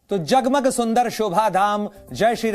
तो जगमग सुंदर शोभा धाम, जय श्री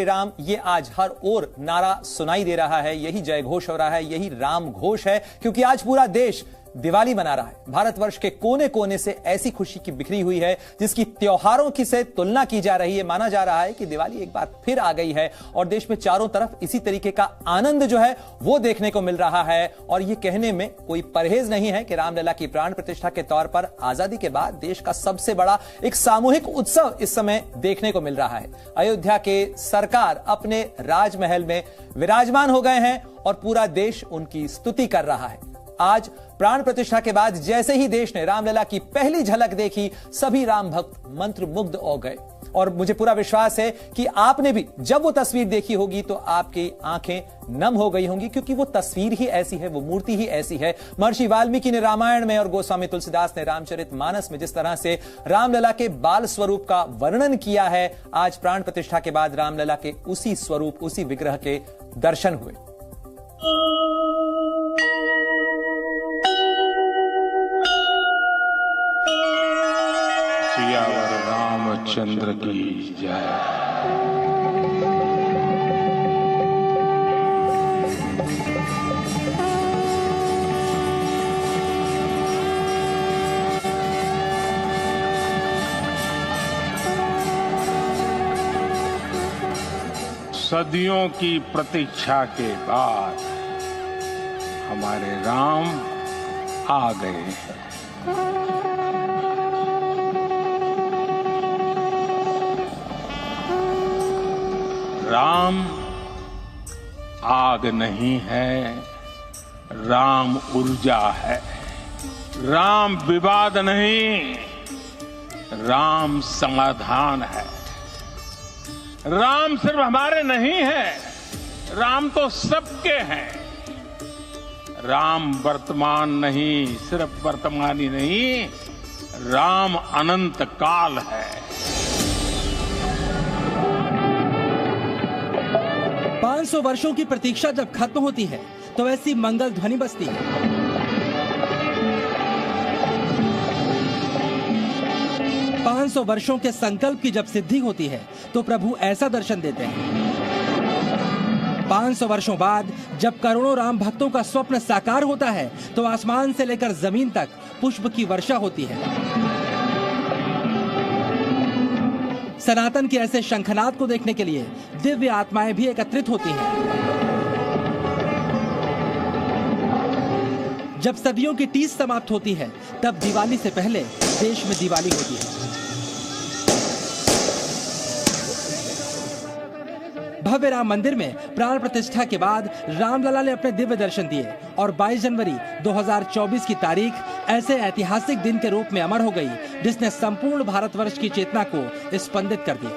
राम, ये आज हर ओर नारा सुनाई दे रहा है। यही जय घोष हो रहा है, यही राम घोष है, क्योंकि आज पूरा देश दिवाली मना रहा है। भारतवर्ष के कोने कोने से ऐसी खुशी की बिखरी हुई है जिसकी त्योहारों की से तुलना की जा रही है। माना जा रहा है कि दिवाली एक बार फिर आ गई है और देश में चारों तरफ इसी तरीके का आनंद जो है वो देखने को मिल रहा है। और ये कहने में कोई परहेज नहीं है कि रामलला की प्राण प्रतिष्ठा के तौर पर आजादी के बाद देश का सबसे बड़ा एक सामूहिक उत्सव इस समय देखने को मिल रहा है। अयोध्या के सरकार अपने राजमहल में विराजमान हो गए हैं और पूरा देश उनकी स्तुति कर रहा है। आज प्राण प्रतिष्ठा के बाद जैसे ही देश ने रामलला की पहली झलक देखी, सभी राम भक्त मंत्रमुग्ध हो गए। और मुझे पूरा विश्वास है कि आपने भी जब वो तस्वीर देखी होगी तो आपकी आंखें नम हो गई होंगी, क्योंकि वो तस्वीर ही ऐसी है, वो मूर्ति ही ऐसी है। महर्षि वाल्मीकि ने रामायण में और गोस्वामी तुलसीदास ने रामचरितमानस में जिस तरह से रामलला के बाल स्वरूप का वर्णन किया है, आज प्राण प्रतिष्ठा के बाद रामलला के उसी स्वरूप, उसी विग्रह के दर्शन हुए। सियावर रामचंद्र की जय। सदियों की प्रतीक्षा के बाद हमारे राम आ गए हैं। राम आग नहीं है, राम ऊर्जा है। राम विवाद नहीं, राम समाधान है। राम सिर्फ हमारे नहीं है, राम तो सबके हैं। राम वर्तमान नहीं, सिर्फ वर्तमान ही नहीं, राम अनंत काल है। 500 वर्षों की प्रतीक्षा जब खत्म होती है तो ऐसी मंगल ध्वनि बजती है। पांच सौ वर्षों के संकल्प की जब सिद्धि होती है तो प्रभु ऐसा दर्शन देते हैं। 500 वर्षों बाद जब करोड़ों राम भक्तों का स्वप्न साकार होता है तो आसमान से लेकर जमीन तक पुष्प की वर्षा होती है। सनातन के ऐसे शंखनाद को देखने के लिए दिव्य आत्माएं भी एकत्रित होती हैं। जब सदियों की टीस समाप्त होती है तब दिवाली से पहले देश में दिवाली होती है। भव्य राम मंदिर में प्राण प्रतिष्ठा के बाद रामलला ने अपने दिव्य दर्शन दिए और 22 जनवरी 2024 की तारीख ऐसे ऐतिहासिक दिन के रूप में अमर हो गई जिसने संपूर्ण भारतवर्ष की चेतना को स्पंदित कर दिया।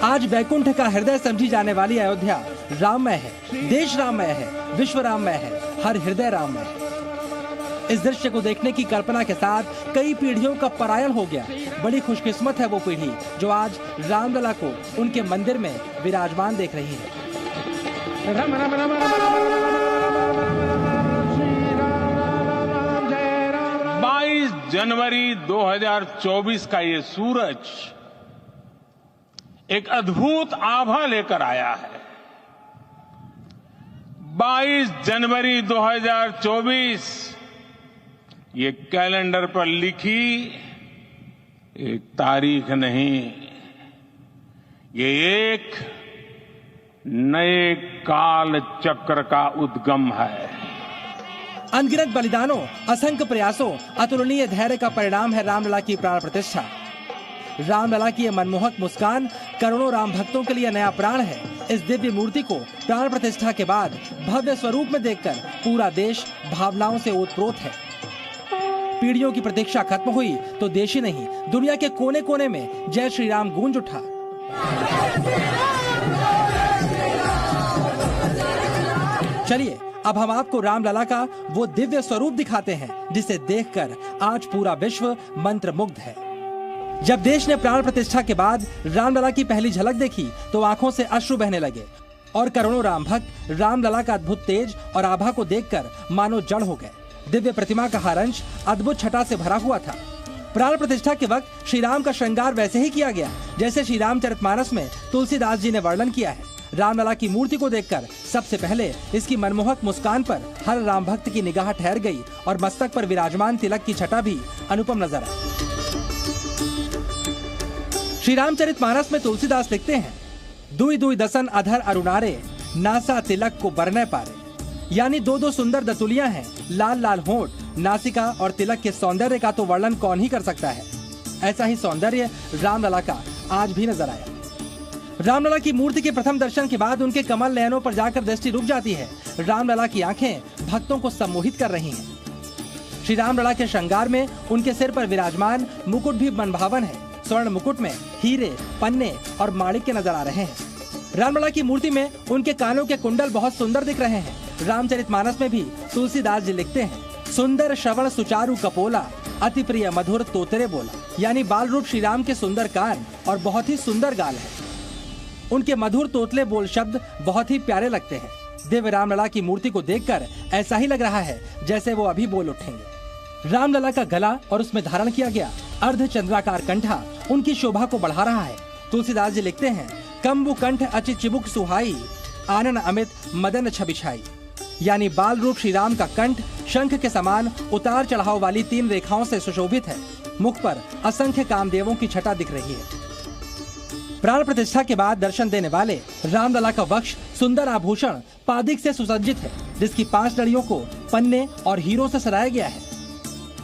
आज वैकुंठ का हृदय समझी जाने वाली अयोध्या राममय है, देश राममय है, विश्व राममय है, हर हृदय राममय है। इस दृश्य को देखने की कल्पना के साथ कई पीढ़ियों का पलायन हो गया। बड़ी खुशकिस्मत है वो पीढ़ी जो आज रामलला को उनके मंदिर में विराजमान देख रही है। 22 जनवरी 2024 का ये सूरज एक अद्भुत आभा लेकर आया है। 22 जनवरी 2024 ये कैलेंडर पर लिखी एक तारीख नहीं, ये एक नए काल चक्र का उद्गम है। अनगिनत बलिदानों, असंख्य प्रयासों, अतुलनीय धैर्य का परिणाम है रामलला की प्राण प्रतिष्ठा। रामलला की यह मनमोहक मुस्कान करोड़ों राम भक्तों के लिए नया प्राण है। इस दिव्य मूर्ति को प्राण प्रतिष्ठा के बाद भव्य स्वरूप में देखकर पूरा देश भावनाओं से ओतप्रोत है। पीढ़ियों की प्रतीक्षा खत्म हुई तो देश ही नहीं, दुनिया के कोने कोने में जय श्री राम गूंज उठा। चलिए अब हम आपको रामलला का वो दिव्य स्वरूप दिखाते हैं जिसे देखकर आज पूरा विश्व मंत्रमुग्ध है। जब देश ने प्राण प्रतिष्ठा के बाद रामलला की पहली झलक देखी तो आंखों से अश्रु बहने लगे और करोड़ों राम भक्त रामलला का अद्भुत तेज और आभा को देखकर मानो जड़ हो गए। दिव्य प्रतिमा का हर अंश अद्भुत छटा से भरा हुआ था। प्राण प्रतिष्ठा के वक्त श्री राम का श्रृंगार वैसे ही किया गया जैसे श्री रामचरितमानस में तुलसीदास जी ने वर्णन किया है। रामलला की मूर्ति को देखकर सबसे पहले इसकी मनमोहक मुस्कान पर हर राम भक्त की निगाह ठहर गई और मस्तक पर विराजमान तिलक की छटा भी अनुपम नजर आई। श्री रामचरितमानस में तुलसीदास लिखते हैं, दुई दुई दसन अधर अरुणारे, नासा तिलक को बरने पारे। यानी दो दो सुंदर दतुलियां हैं, लाल लाल होंठ, नासिका और तिलक के सौंदर्य का तो वर्णन कौन ही कर सकता है। ऐसा ही सौंदर्य रामलला का आज भी नजर आया। रामलला की मूर्ति के प्रथम दर्शन के बाद उनके कमल नयनों पर जाकर दृष्टि रुक जाती है। रामलला की आंखें भक्तों को सम्मोहित कर रही हैं। श्री रामलला के श्रृंगार में उनके सिर पर विराजमान मुकुट भी मनभावन है। स्वर्ण मुकुट में हीरे, पन्ने और माणिक्य नजर आ रहे हैं। रामलला की मूर्ति में उनके कानों के कुंडल बहुत सुंदर दिख रहे हैं। रामचरितमानस में भी तुलसीदास जी लिखते हैं, सुंदर श्रवण सुचारु कपोला, अति प्रिय मधुर तोतरे बोला। यानी बाल रूप श्री राम के सुंदर कान और बहुत ही सुंदर गाल है। उनके मधुर तोतले बोल शब्द बहुत ही प्यारे लगते हैं। दिव्य रामलला की मूर्ति को देखकर ऐसा ही लग रहा है जैसे वो अभी बोल उठेंगे। रामलला का गला और उसमें धारण किया गया अर्धचंद्राकार कंठा उनकी शोभा को बढ़ा रहा है। तुलसीदास जी लिखते हैं, कंबु कंठ अचि चिबुक सुहाई, आनन अमित मदन छबिछाई। यानी बाल रूप श्री राम का कंठ शंख के समान उतार चढ़ाव वाली 3 रेखाओं से सुशोभित है। मुख पर असंख्य कामदेवों की छटा दिख रही है। प्राण प्रतिष्ठा के बाद दर्शन देने वाले रामलला का वक्ष सुंदर आभूषण पादिक से सुसज्जित है, जिसकी 5 लड़ियों को पन्ने और हीरों से सजाया गया है।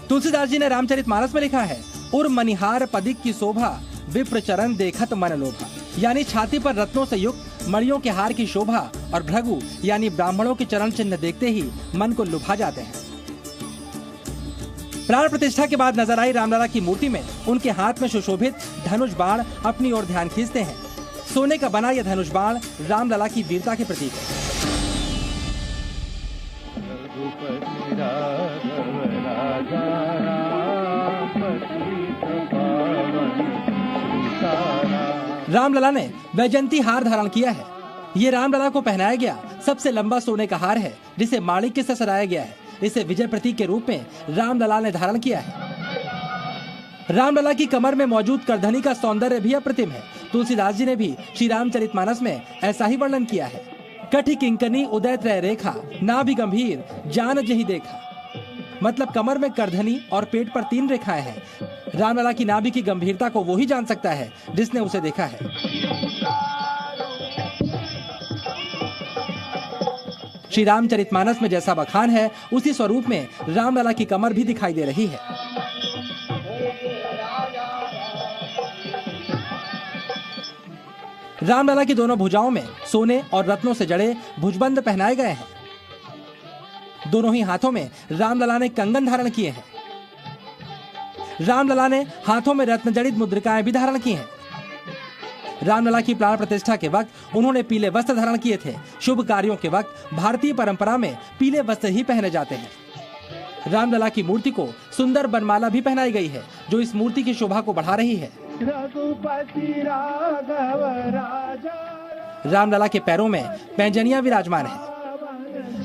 तुलसीदास जी ने रामचरितमानस में लिखा है, उर मणिहार पदिक की शोभा, विप्र चरण देखत मन लोभा। यानी छाती पर रत्नों से युक्त मणियों के हार की शोभा और भृगु यानी ब्राह्मणों के चरण चिन्ह देखते ही मन को लुभा जाते हैं। प्राण प्रतिष्ठा के बाद नजर आई रामलला की मूर्ति में उनके हाथ में सुशोभित धनुष बाण अपनी ओर ध्यान खींचते हैं। सोने का बना यह धनुष बाण रामलला की वीरता के प्रतीक है। रामलला ने वैजयंती हार धारण किया है। ये रामलला को पहनाया गया सबसे लंबा सोने का हार है, जिसे माणिक्य से सजाया गया है। इसे विजय प्रतीक के रूप में रामलला ने धारण किया है। रामलला की कमर में मौजूद करधनी का सौंदर्य भी अप्रतिम है। तुलसीदास जी ने भी श्री रामचरितमानस में ऐसा ही वर्णन किया है, कठि किंकनी उदय त्रय रेखा, नाभि गंभीर जान जही देखा। मतलब कमर में करधनी और पेट पर 3 रेखाएं हैं। रामलला की नाभि की गंभीरता को वो ही जान सकता है जिसने उसे देखा है। श्री रामचरितमानस में जैसा बखान है उसी स्वरूप में रामलला की कमर भी दिखाई दे रही है। रामलला की दोनों भुजाओं में सोने और रत्नों से जड़े भुजबंद पहनाए गए हैं। दोनों ही हाथों में रामलला ने कंगन धारण किए हैं। रामलला ने हाथों में रत्न जड़ित मुद्रिकाएं भी धारण की हैं। रामलला की प्राण प्रतिष्ठा के वक्त उन्होंने पीले वस्त्र धारण किए थे। शुभ कार्यों के वक्त भारतीय परंपरा में पीले वस्त्र ही पहने जाते हैं। रामलला की मूर्ति को सुंदर बनमाला भी पहनाई गई है, जो इस मूर्ति की शोभा को बढ़ा रही है। रामलला के पैरों में पैंजनियां विराजमान है।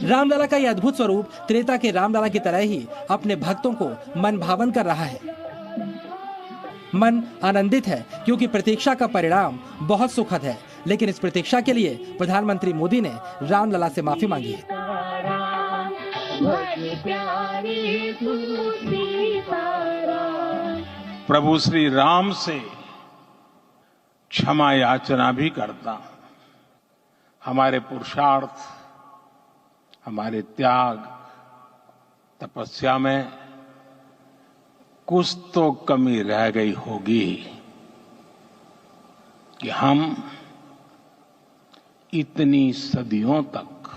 रामलला का यह अद्भुत स्वरूप त्रेता के रामलला की तरह ही अपने भक्तों को मन भावन कर रहा है। मन आनंदित है क्योंकि प्रतीक्षा का परिणाम बहुत सुखद है। लेकिन इस प्रतीक्षा के लिए प्रधानमंत्री मोदी ने रामलला से माफी मांगी है। प्रभु श्री राम से क्षमा याचना भी करता हूं। हमारे पुरुषार्थ, हमारे त्याग, तपस्या में कुछ तो कमी रह गई होगी कि हम इतनी सदियों तक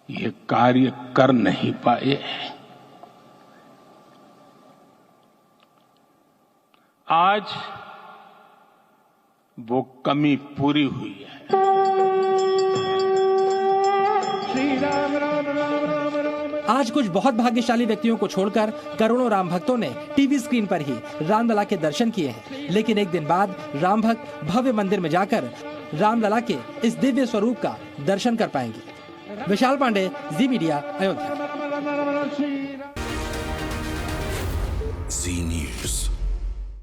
ये कार्य कर नहीं पाए। आज वो कमी पूरी हुई है। आज कुछ बहुत भाग्यशाली व्यक्तियों को छोड़कर करोड़ों राम भक्तों ने टीवी स्क्रीन पर ही रामलला के दर्शन किए हैं। लेकिन एक दिन बाद राम भक्त भव्य मंदिर में जाकर रामलला के इस दिव्य स्वरूप का दर्शन कर पाएंगे। विशाल पांडे, जी मीडिया, अयोध्या। Z News.